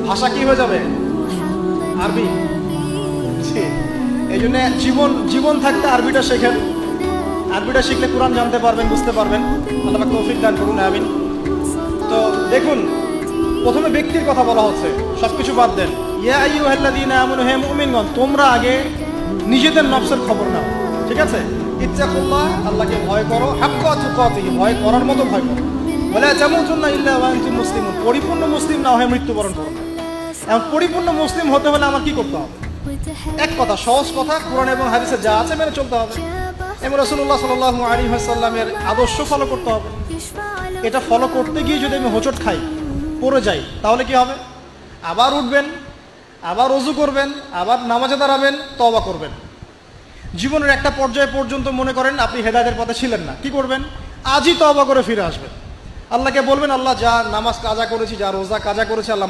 ভাষা কি হয়ে যাবে? আরবি। এই জন্য জীবন থাকতে আরবিটা শেখেন। আরবিটা শিখলে কোরআন জানতে পারবেন, বুঝতে পারবেন। আল্লাহ পাক তৌফিক দান করুন, আমিন। তো দেখুন, প্রথমে ব্যক্তির কথা বলা হচ্ছে, সবকিছু বাদ দেন। ইয়া আইয়ুহাল্লাযীনা আমানু, হে মুমিনগণ, তোমরা আগে নিজেদের নফসের খবর নাও, ঠিক আছে? ইত্তাকুল্লাহ, আল্লাহকে ভয় করো, হাক্কা তুকাতিহি, ভয় করার মতো ভয় করো। ওয়ালা তামুতুন্না ইল্লা ওয়া আনতুম মুসলিমুন, পরিপূর্ণ মুসলিম না হয়ে মৃত্যুবরণ করো না। এখন পরিপূর্ণ মুসলিম হতে হলে আমার কি করতে হবে? এক কথা, সহজ কথা, কোরআন এবং হাদিসে যা আছে মেনে চলতে হবে এবং রাসূলুল্লাহ সাল্লাল্লাহু আলাইহি ওয়াসাল্লামের আদর্শ ফলো করতে হবে। এটা ফলো করতে গিয়ে যদি আমি হোঁচট খাই, পড়ে যাই, তাহলে কি হবে? আবার উঠবেন, আবার ওযু করবেন, আবার নামাজে দাঁড়াবেন, তওবা করবেন। জীবনের একটা পর্যায় পর্যন্ত মনে করেন আপনি হেদায়েতের পথে ছিলেন না, কি করবেন? আজই তওবা করে ফিরে আসবেন। আল্লাহকে বলবেন, আল্লাহ, যা নামাজ কাজা করেছি, যা রোজা কাজা করেছি, আল্লাহ